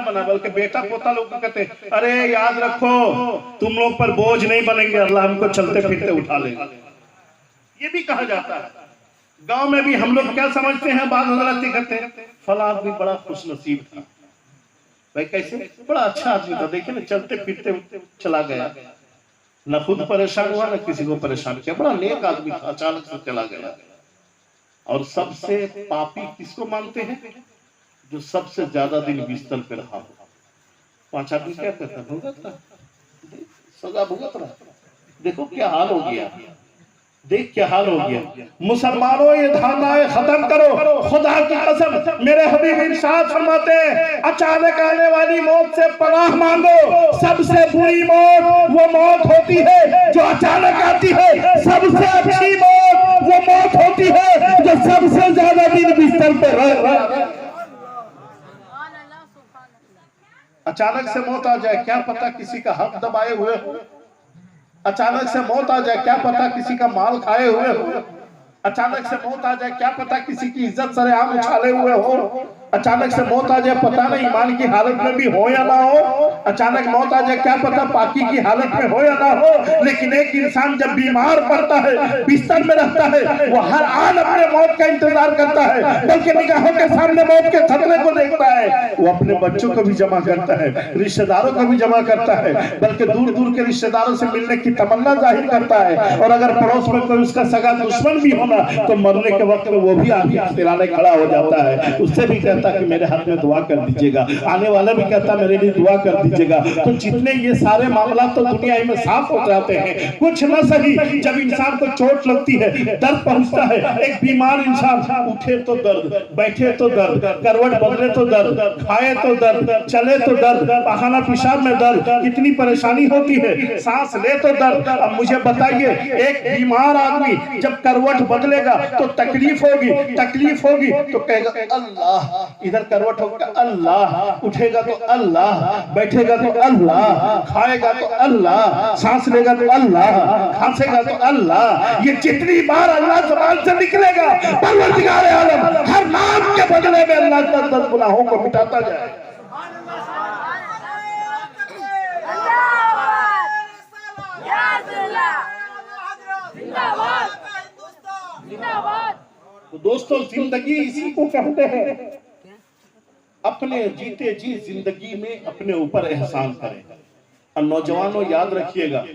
बना, बल्कि बेटा पोता लोग कहते अरे याद रखो तुम लोग पर बोझ नहीं बनेंगे, अल्लाह हमको चलते फिरते उठा लेगा, ये भी कहा जाता है। गांव में भी हम लोग क्या समझते हैं, बात हजरत करते हैं फला आदमी बड़ा खुश नसीब था। भाई कैसे? बड़ा अच्छा आदमी था, देखिए ना चलते फिरते चला गया, न खुद परेशान हुआ न किसी को परेशान किया, बड़ा नेक आदमी था, अचानक से चला गया। और सबसे पापी किसको मानते हैं? जो सबसे ज्यादा दिन बिस्तर पे रहा हो। 5 आदमी क्या कहता है, भुगत रहा, सजा भुगत रहा। देखो क्या हाल हो गया, देख क्या हाल हो गया। मुसलमानों ये धारणाएं खत्म करो, खुदा की कसम मेरे हबीब इरशाद फरमाते हैं अचानक आने वाली मौत से पनाह मांगो। सबसे बुरी मौत वो मौत होती है जो अचानक आती है, सबसे अच्छी मौत वो मौत होती है जो सबसे ज्यादा दिन बिस्तर पर रह। अचानक से मौत आ जाए, क्या पता किसी का हक दबाए हुए हो। अचानक से मौत आ जाए, क्या पता किसी का माल खाए हुए हो। अचानक से मौत आ जाए, क्या पता किसी की इज्जत सरेआम उछाले हुए हो। अचानक से मौत आ जाए, पता नहीं ईमान की हालत में भी हो या ना हो। अचानक मौत आ जाए, क्या पता पाकी की हालत में हो या ना हो। लेकिन एक इंसान जब बीमार पड़ता है, बिस्तर में रहता है, वो हर आन अपने मौत का इंतजार करता है, बल्कि निगाहों के सामने मौत के खतरे को देखता है। वो अपने बच्चों को भी जमा करता है, रिश्तेदारों को भी जमा करता है, बल्कि दूर दूर के रिश्तेदारों से मिलने की तमन्ना जाहिर करता है। और अगर पड़ोस में कोई उसका सगा दुश्मन भी होना तो मरने के वक्त में वो भी आगे तिराने खड़ा हो जाता है, उससे भी कहता कि मेरे हाथ में दुआ कर दीजिएगा, आने वाला भी कहता मेरे लिए दुआ कर दीजिएगा। तो जितने ये सारे मामला तो दुनिया में साफ हो जाते हैं। कुछ न सही, जब इंसान को चोट लगती है, दर्द पहुंचता है, एक बीमार इंसान उठे तो दर्द, बैठे तो दर्द, करवट बदले तो दर्द, खाए तो दर्द, चले तो दर्द, खाना पेशाब में दर्द, कितनी परेशानी होती है, सांस ले तो दर्द। अब मुझे बताइए, एक बीमार आदमी जब करवट बदलेगा तो तकलीफ होगी, तकलीफ होगी तो कहेगा अल्लाह, इधर करवट होगा अल्लाह, उठेगा तो अल्लाह, बैठेगा तो अल्लाह, खाएगा तो अल्लाह, सांस लेगा तो अल्लाह, खांसेगा तो अल्लाह। ये जितनी बार अल्लाह ज़बान से निकलेगा, परवरदिगार आलम हर नाम के बदले में अल्लाह 10 गुनाहों को मिटाता जाए। तो दोस्तों, जिंदगी इसी को कहते हैं, अपने जीते जी जिंदगी में अपने ऊपर एहसान करें। और नौजवानों याद रखिएगा,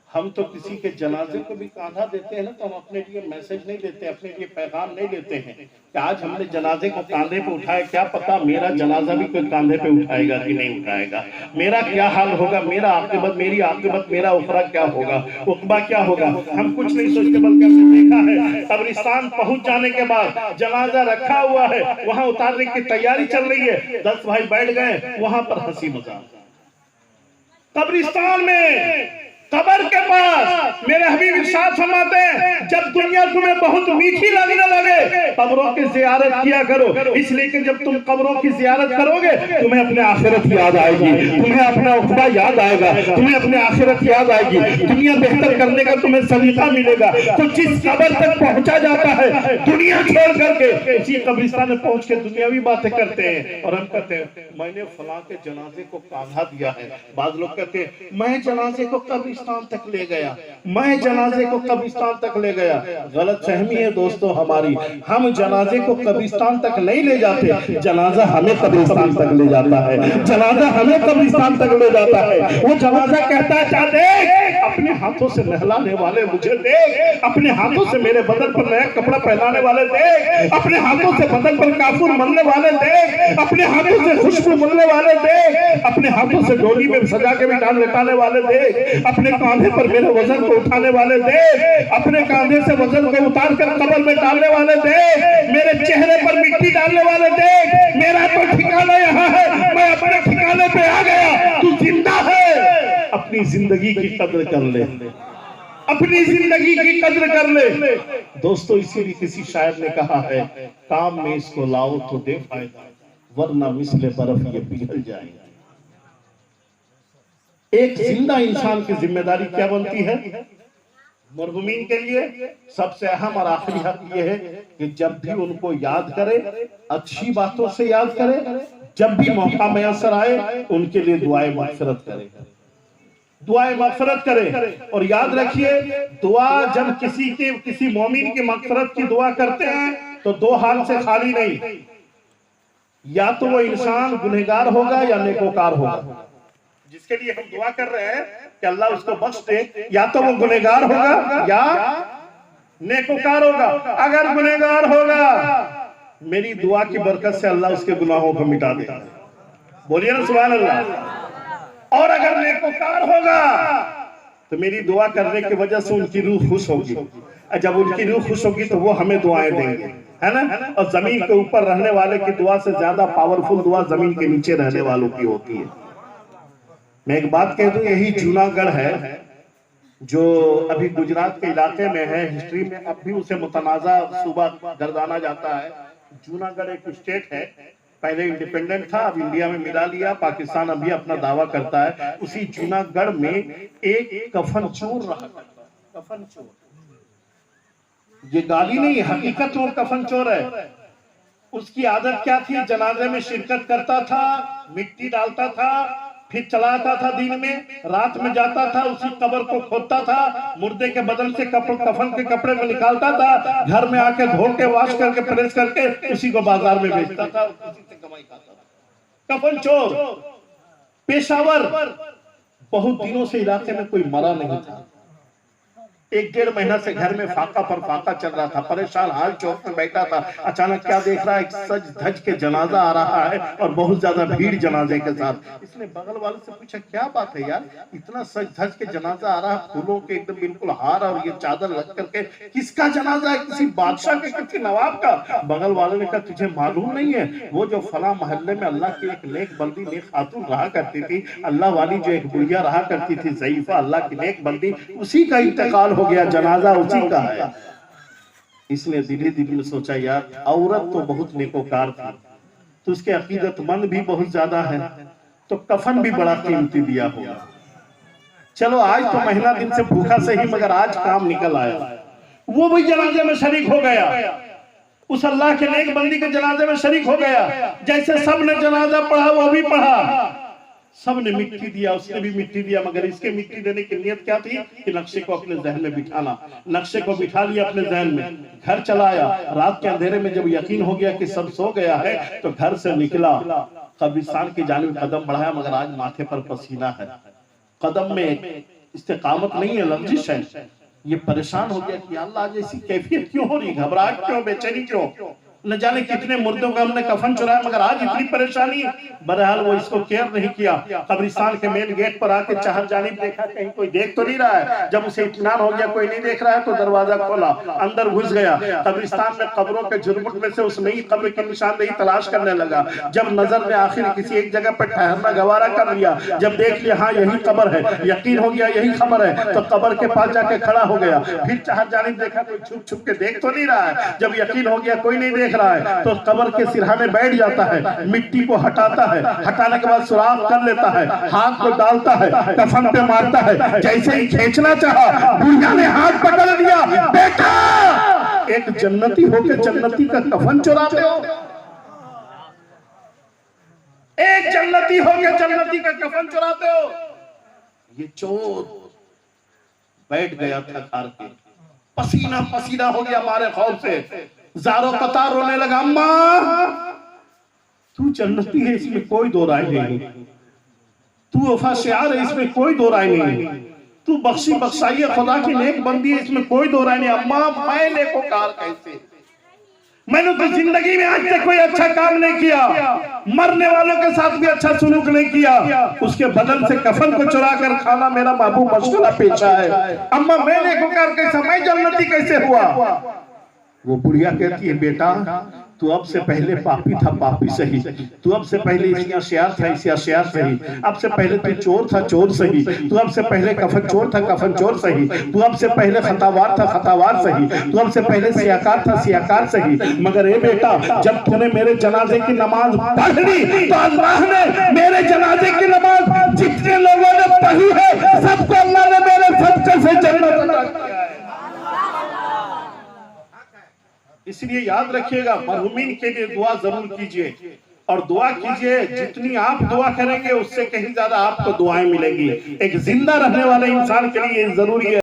हम तो किसी के जनाजे को भी कांधा देते हैं ना, तो हम अपने लिए मैसेज नहीं देते, अपने लिए पैगाम नहीं देते हैं कि आज हमने जनाजे को कांधे पे उठाया, क्या पता मेरा जनाजा भी कोई कांधे पे उठाएगा कि नहीं उठाएगा, मेरा क्या हाल होगा, मेरा आकिबत, मेरी आकिबत, मेरा उखरा क्या होगा, उकबा क्या होगा, हम कुछ नहीं सोचते। बल्कि हमने देखा है कब्रिस्तान पहुंच जाने के बाद जनाजा रखा हुआ है, वहां उतारने की तैयारी चल रही है, 10 भाई बैठ गए, वहां पर हंसी मजाक। कब्रिस्तान में, कब्र के पास मेरे हबीब इरशाद फरमाते हैं जब दुनिया तुम्हें बहुत मीठी लगने लगे, कब्रों की जियारत किया करो, इसलिए कि जब तुम कब्रों की जियारत करोगे तुम्हें अपने आखिरत याद आएगी, तुम्हें अपना उखबा याद आएगा, तुम्हें अपने आखिरत याद आएगी, दुनिया बेहतर करने का तुम्हें सलीका मिलेगा। तो जिस कब्र तक पहुंचा जाता है दुनिया छोड़ करके, उसी कब्रिस्तान में पहुंच के दुनियावी बातें करते हैं। और हम कहते हैं मैंने फलां के जनाजे को कांधा दिया है, बाद लोग कहते हैं मैं जनाजे को कब्रिस्तान तक ले गया, मैं जनाजे को कब्रिस्तान तक ले गया। गलत फहमी है दोस्तों हमारी, हम जनाजे को कब्रिस्तान तक नहीं ले जाते, जनाजा हमें कब्रिस्तान तक ले जाता है, जनाजा हमें कब्रिस्तान तक ले जाता है। वो जनाजा कहता है देख अपने हाथों से नहलाने वाले मुझे देख, अपने हाथों से मेरे बदन पर नया कपड़ा पहनाने वाले देख, अपने हाथों से बदन पर काफूर मलने वाले देख, अपने हाथों से खुशबू मलने वाले देख, अपने हाथों से डोली में सजा के बिठाने लेटाने वाले देख, अपने कांधे पर मेरे वजन को उठाने वाले देख, अपने कांधे से वजन को उतार कर कब्र में डालने वाले देख, मेरे चेहरे पर मिट्टी डालने वाले देख। मेरा तो ठिकाना यहाँ है, मैं अपने ठिकाने पे आ गया, तू जिंदा है, अपनी जिंदगी की कद्र कर ले, अपनी जिंदगी की कद्र कर ले। दोस्तों, इसीलिए किसी शायर ने कहा है काम में इसको लाओ तो दे फायदा, वरना मिसले बर्फ ये पिघल जाएगा। एक जिंदा इंसान की जिम्मेदारी क्या बनती है? मरहुमीन के लिए सबसे अहम और आखिरी हक ये है कि जब भी उनको याद करे, अच्छी बातों से याद करे, जब भी मौका मैसर आए उनके लिए दुआए मग़फ़िरत करे, दुआए मग़फ़िरत करे। और याद रखिए, दुआ जब किसी मोमिन की मग़फ़िरत की दुआ करते हैं तो दो हाल से खाली नहीं, या तो वो इंसान गुनहगार होगा या नेकोकार होगा। जिसके लिए हम दुआ कर रहे हैं कि अल्लाह उसको बख्श दे, या तो वो गुनहगार होगा या नेकोकार होगा। अगर गुनहगार होगा, मेरी दुआ की बरकत से अल्लाह उसके गुनाहों को मिटा देगा, बोलिए ना सुभान अल्लाह। और अगर नेकोकार होगा तो मेरी दुआ करने की वजह से उनकी रूह खुश होगी, जब उनकी रूह खुश होगी तो वो हमें दुआएं देंगे, है ना। और जमीन के ऊपर रहने वाले की दुआ से ज्यादा पावरफुल दुआ जमीन के नीचे रहने वालों की होती है। मैं एक बात कह दूं, यही जूनागढ़ है जो अभी गुजरात के इलाके में है, हिस्ट्री में अब भी उसे मुतनाज़ा सूबा गर्दाना जाता है। जूनागढ़ एक स्टेट है, पहले इंडिपेंडेंट था, अब इंडिया में मिला लिया, पाकिस्तान अभी अपना दावा करता है। उसी जूनागढ़ में एक कफन चोर रहा करता, कफन चोर, ये गाली नहीं, हकीकत में कफन चोर है। उसकी आदत क्या थी, जनाजे में शिरकत करता था, मिट्टी डालता था, फिर चलाता था दिन में, रात में जाता था, उसी कब्र को खोदता था, मुर्दे के बदल से कफन के कपड़े को निकालता था, घर में आके धो के वॉश करके प्रेस करके उसी को बाजार में बेचता था, उसी से कमाई करता था। कफन चोर पेशावर। बहुत दिनों से इलाके में कोई मरा नहीं था, 1-1.5 महीना से घर में फाका पर फाका चल रहा था, परेशान हाल चौक में बैठा था। अचानक क्या देख रहा है, एक सज धज के जनाजा आ रहा है और बहुत ज्यादा भीड़ जनाजे के साथ। इसने बगल वाले से पूछा, क्या बात है यार, इतना सज धज के जनाजा आ रहा है, फूलों के एकदम बिल्कुल हार और ये चादर लग करके, किसका जनाजा है, किसी बादशाह के, किसी नवाब का? बगल वाले ने कहा, तुझे मालूम नहीं है, वो जो फला मोहल्ले में अल्लाह की एक नेक बंदी नेक खातून रहा करती थी, अल्लाह वाली जो एक बुढ़िया रहा करती थी ज़ईफा, अल्लाह की नेक बंदी, उसी का इंतकाल हो गया, जनाजा उसी का है। इसने दिली दिल में सोचा, यार औरत तो बहुत नेकोकार थी, तो उसके अकीदतमंद भी बहुत ज्यादा है, तो कफन भी बड़ा कीमती दिया होगा। चलो आज तो महीना दिन से भूखा सही, मगर आज काम निकल आया। वो भी जनाजे में शरीक हो गया, उस अल्लाह के नेक बंदी के जनाजे में शरीक हो गया। जैसे सब ने जनाजा पढ़ा वो भी पढ़ा, सब ने मिट्टी दिया, उसने भी मिट्टी दिया, मगर इसके मिट्टी देने की नियत क्या थी कि नक्शे को अपने जहन में बिठाना। नक्शे को बिठा लिया अपने जहन में, घर चला आया। रात के अंधेरे में जब यकीन हो गया कि सब सो गया है तो घर से निकला, कब्रिस्तान की जानिब कदम बढ़ाया, मगर आज माथे पर पसीना है, कदम में इस्तेकामत नहीं है, लफ्जिश है। ये परेशान हो गया कि अल्लाह आज ऐसी कैफियत क्यों हो रही, घबराहट क्यों, बेचैनी क्यों, न जाने कितने मुर्दों का हमने कफन चुराया, मगर आज इतनी परेशानी। बहरहाल वो इसको केयर नहीं किया, कब्रिस्तान के मेन गेट पर आके चाहर जानिब देखा, कहीं कोई देख तो नहीं रहा है। जब उसे इत्मीनान हो गया कोई नहीं देख रहा है तो दरवाजा खोला, अंदर घुस गया। कब्रिस्तान में कब्रों के झुरमुट में से उस नई कब्र की निशानदेही तलाश करने लगा। जब नजर में आखिर किसी एक जगह पर ठहरना गवारा कर लिया, जब देख लिया हाँ यही कब्र है, यकीन हो गया यही खबर है, तो कब्र के पास जाके खड़ा हो गया। फिर चाहर जानिब देखा, कोई छुप छुप के देख तो नहीं रहा है। जब यकीन हो गया कोई नहीं देख रहा है तो कब्र के सिरहाने बैठ जाता है, मिट्टी को हटाता है, हटाने के बाद सुराख कर लेता है, हाथ को डालता है, कफन पे मारता है। जैसे ही खींचना चाहा, बुढ़िया ने हाथ पकड़ लिया, बेटा एक जन्नती होके जन्नती का कफन चुराते हो, एक जन्नती होके जन्नती का कफन चुराते हो। ये चोर बैठ गया था कार के, पसीना पसीना हो गया हमारे खौफ से, ज़ारो कतार रोने लगा, अम्मा तू जन्नती है इसमें कोई दो राय नहीं, तू वफा शियार है इसमें कोई दो राय नहीं, तू बख्शी बख्शाई खुदा की नेक बंदी है इसमें कोई दो राय नहीं। अम्मा मैं नेकोकार कैसे, मैंने तो जिंदगी में आज तक कोई अच्छा काम नहीं किया, मरने वालों के साथ भी अच्छा सुलूक नहीं किया, उसके बदन से कफन को चुरा कर खाना मेरा महबूब मशगूला पेशा है। अम्मा मैं नेकोकार कैसा, मैं जन्नती कैसे हुआ? वो बुढ़िया कहती है, बेटा तू अब से पहले पापी था, पापी सही, तू अब से पहले इसियाशियार था, इसियाशियार सही, अब से पहले तू चोर था, चोर सही, तू अब से पहले कफन चोर था, कफन चोर सही, तू अब से पहले खतावार था, खतावार सही, तू अब से पहले सियाकार था, सियाकार सही, मगर ए बेटा जब तूने मेरे जनाजे की नमाज पढ़ ली तो अल्लाह ने मेरे जनाजे की नमाज जितने लोगों ने पढ़ी है सबको अल्लाह ने मेरे सदक़े से जन्नत अता किया है। इसलिए याद रखिएगा, मरहुमीन के लिए दुआ जरूर कीजिए और दुआ कीजिए, जितनी आप दुआ करेंगे उससे कहीं ज्यादा आपको दुआएं मिलेंगी। एक जिंदा रहने वाले इंसान के लिए जरूरी है।